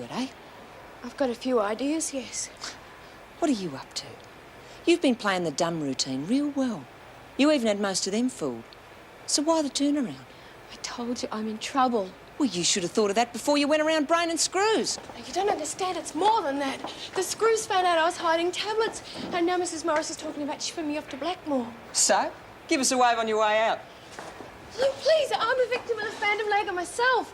it, eh? I've got a few ideas, yes. What are you up to? You've been playing the dumb routine real well. You even had most of them fooled. So why the turnaround? I told you I'm in trouble. Well, you should have thought of that before you went around braining screws. You don't understand, it's more than that. The screws found out I was hiding tablets, and now Mrs. Morris is talking about shipping me off to Blackmore. So? Give us a wave on your way out. Look, please, I'm a victim of the Phantom Lager myself.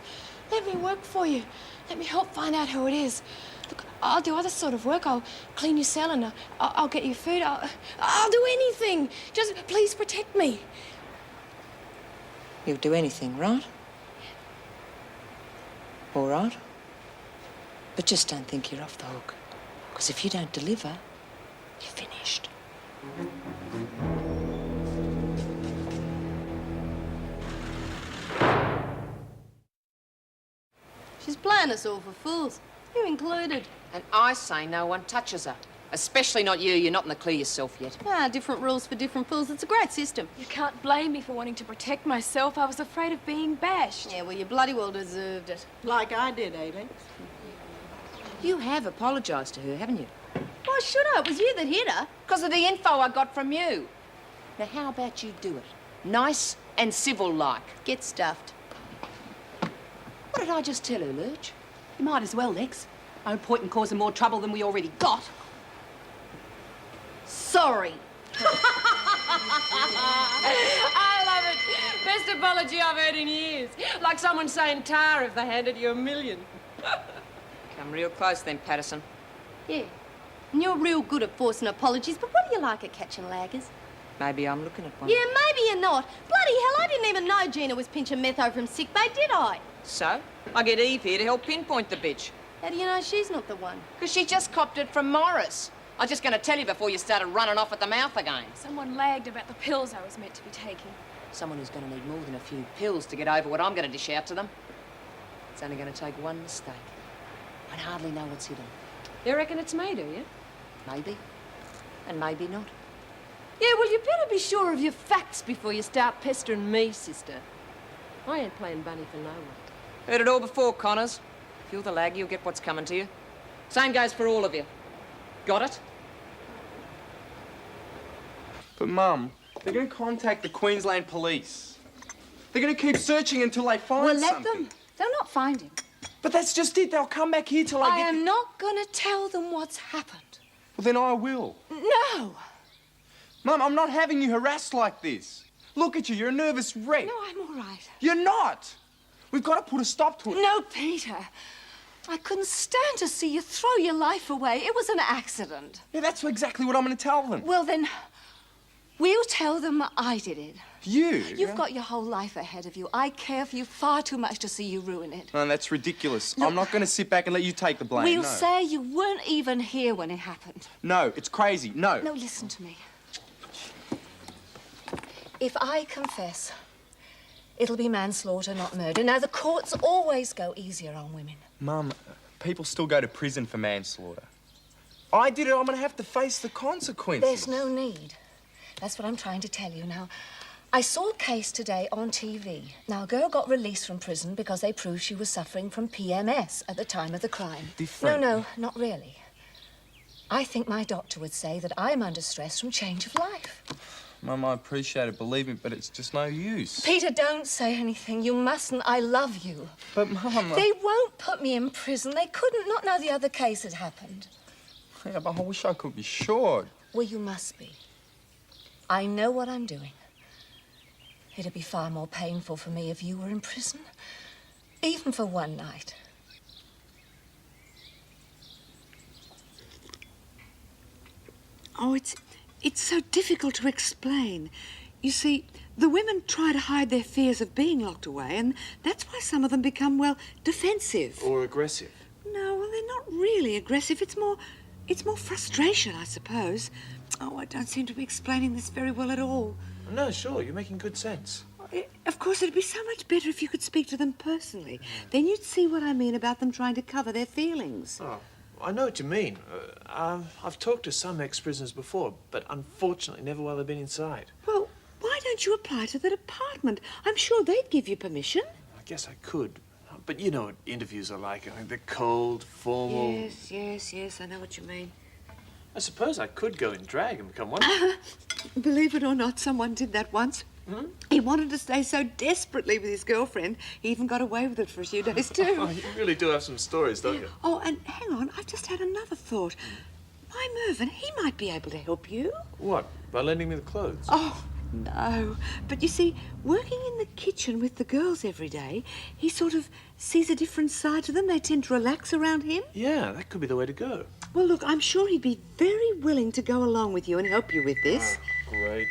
Let me work for you. Let me help find out who it is. Look, I'll do other sort of work. I'll clean your cell and I'll get you food. I'll do anything. Just please protect me. You'll do anything, right? All right. But just don't think you're off the hook. Because if you don't deliver, you're finished. She's playing us all for fools, you included. And I say no one touches her. Especially not you. You're not in the clear yourself yet. Ah, different rules for different fools. It's a great system. You can't blame me for wanting to protect myself. I was afraid of being bashed. Yeah, well, you bloody well deserved it. Like I did, Aileen. You have apologised to her, haven't you? Why should I? It was you that hit her. Because of the info I got from you. Now, how about you do it? Nice and civil-like. Get stuffed. What did I just tell her, Lurch? You might as well, Lex. No point in causing more trouble than we already got. Sorry. I love it. Best apology I've heard in years. Like someone saying tar if they handed you $1 million. Come real close then, Patterson. Yeah. And you're real good at forcing apologies, but what do you like at catching laggers? Maybe I'm looking at one. Yeah, maybe you're not. Bloody hell, I didn't even know Gina was pinching metho from sick bay, did I? So? I get Eve here to help pinpoint the bitch. How do you know she's not the one? Because she just copped it from Morris. I was just going to tell you before you started running off at the mouth again. Someone lagged about the pills I was meant to be taking. Someone who's going to need more than a few pills to get over what I'm going to dish out to them. It's only going to take one mistake. I'd hardly know what's hidden. You reckon it's me, do you? Maybe. And maybe not. Yeah, well, you better be sure of your facts before you start pestering me, sister. I ain't playing bunny for no one. Heard it all before, Connors. If you're the lag, you'll get what's coming to you. Same goes for all of you. Got it? But, Mum, they're going to contact the Queensland Police. They're going to keep searching until they find Well, let something. them. They'll not find him. But that's just it. They'll come back here till I I get... am not going to tell them what's happened. Well, then I will. No. Mum, I'm not having you harassed like this. Look at you. You're a nervous wreck. No, I'm all right. You're not. We've got to put a stop to it. No, Peter. I couldn't stand to see you throw your life away. It was an accident. Yeah, that's exactly what I'm going to tell them. Well, then, we'll tell them I did it. You? You've got your whole life ahead of you. I care for you far too much to see you ruin it. No, that's ridiculous. Look, I'm not going to sit back and let you take the blame, We'll no. say you weren't even here when it happened. No, it's crazy. No. No, listen to me. If I confess, it'll be manslaughter, not murder. Now, the courts always go easier on women. Mum, people still go to prison for manslaughter. I did it. I'm going to have to face the consequences. There's no need. That's what I'm trying to tell you. Now, I saw a case today on TV. Now, a girl got released from prison because they proved she was suffering from PMS at the time of the crime. Different. No, not really. I think my doctor would say that I'm under stress from change of life. Mum, I appreciate it, believe me, but it's just no use. Peter, don't say anything. You mustn't. I love you. But, Mum... They won't put me in prison. They couldn't, not now the other case had happened. Yeah, but I wish I could be sure. Well, you must be. I know what I'm doing. It'd be far more painful for me if you were in prison, even for one night. Oh, it's so difficult to explain. You see, the women try to hide their fears of being locked away, and that's why some of them become, well, defensive. Or aggressive. No, well, they're not really aggressive. It's more frustration, I suppose. Oh, I don't seem to be explaining this very well at all. No, sure, you're making good sense. Of course, it'd be so much better if you could speak to them personally. Then you'd see what I mean about them trying to cover their feelings. Oh, I know what you mean. I've talked to some ex-prisoners before, but unfortunately never while they've been inside. Well, why don't you apply to the department? I'm sure they'd give you permission. I guess I could, But you know what interviews are like. I mean, they're cold, formal. Yes, I know what you mean. I suppose I could go in drag and become one. Believe it or not, someone did that once. He wanted to stay so desperately with his girlfriend, he even got away with it for a few days, too. Oh, you really do have some stories, don't you? Oh, and hang on, I've just had another thought. Why, Mervyn, he might be able to help you. What? By lending me the clothes? Oh, no. But you see, working in the kitchen with the girls every day, he sort of sees a different side to them. They tend to relax around him. Yeah, that could be the way to go. Well, look, I'm sure he'd be very willing to go along with you and help you with this. Great.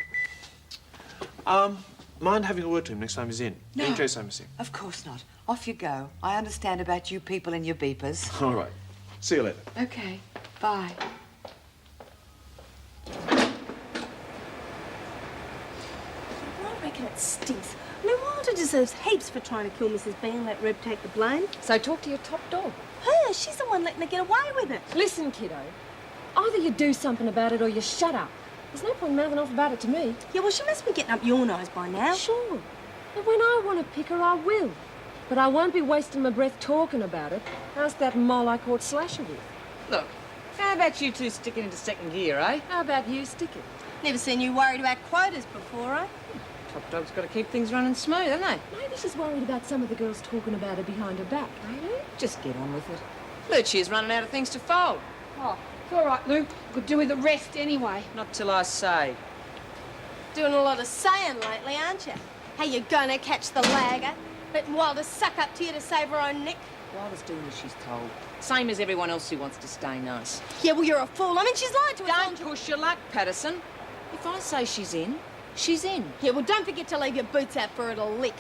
Mind having a word to him next time he's in? No. In case I miss him. Of course not. Off you go. I understand about you people and your beepers. All right. See you later. Okay, bye. I reckon it stinks. No, Walter deserves heaps for trying to kill Mrs. B and let Reb take the blame. So talk to your top dog. Her, she's the one letting her get away with it. Listen, kiddo. Either you do something about it or you shut up. There's no point mouthing off about it to me. Yeah, well, she must be getting up your nose by now. Sure. And when I want to pick her, I will. But I won't be wasting my breath talking about it. Ask that mole I caught Slasher with. Look, how about you two sticking into second gear, eh? How about you stick it? Never seen you worried about quotas before, eh? Top dog's got to keep things running smooth, haven't they? Maybe she's worried about some of the girls talking about her behind her back, maybe? Just get on with it. Lucia's running out of things to fold. Oh, it's all right, Lou. Could do with the rest anyway. Not till I say. Doing a lot of saying lately, aren't you? How you gonna catch the lagger? Letting Wilder suck up to you to save her own neck? Wilder's doing as she's told. Same as everyone else who wants to stay nice. Yeah, well, you're a fool. I mean, she's lied to us. Don't push your luck, Patterson. If I say she's in, she's in. Yeah, well, don't forget to leave your boots out for her to lick.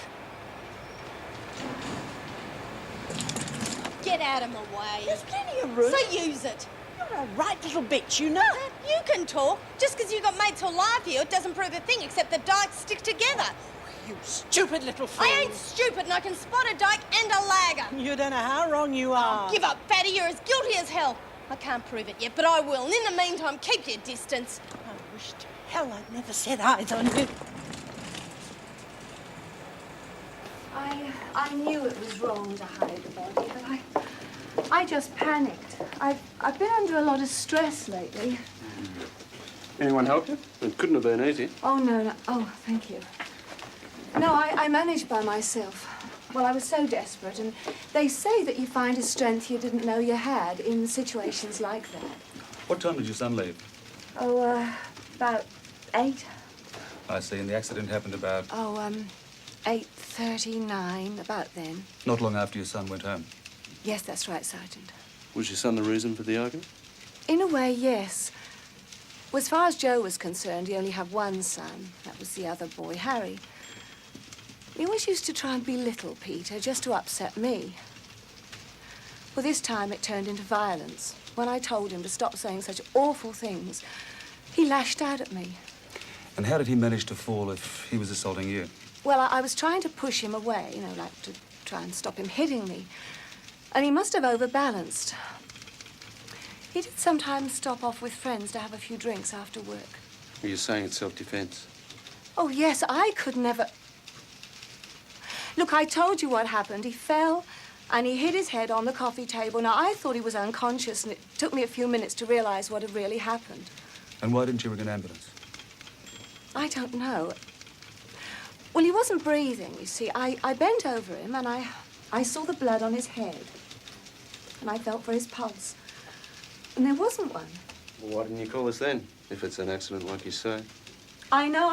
Get out of my way. There's plenty of room. So use it. You're a right little bitch, you know. You can talk. Just because you got mates who lie for you, it doesn't prove a thing except the dykes stick together. You stupid little fool. I ain't stupid and I can spot a dyke and a lagger. You don't know how wrong you are. Give up, fatty. You're as guilty as hell. I can't prove it yet, but I will. And in the meantime, keep your distance. I wish to hell I'd never set eyes on you. I knew it was wrong to hide the body, but I just panicked. I've been under a lot of stress lately. Anyone help you? It couldn't have been easy. Oh, no. Oh, thank you. No, I managed by myself. Well, I was so desperate, and they say that you find a strength you didn't know you had in situations like that. What time did your son leave? Oh, about 8. I see, and the accident happened about... Oh, 8:39, about then. Not long after your son went home. Yes, that's right, Sergeant. Was your son the reason for the argument? In a way, yes. Well, as far as Joe was concerned, he only had one son. That was the other boy, Harry. He always used to try and belittle Peter, just to upset me. Well, this time it turned into violence. When I told him to stop saying such awful things, he lashed out at me. And how did he manage to fall if he was assaulting you? Well, I was trying to push him away, you know, like to try and stop him hitting me. And he must have overbalanced. He did sometimes stop off with friends to have a few drinks after work. Are you saying it's self-defense? Oh, yes, I could never... Look, I told you what happened. He fell and he hit his head on the coffee table. Now, I thought he was unconscious, and it took me a few minutes to realize what had really happened. And why didn't you ring an ambulance? I don't know. Well, he wasn't breathing, you see. I bent over him and I saw the blood on his head. And I felt for his pulse. And there wasn't one. Well, why didn't you call us then, if it's an accident like you say? I know,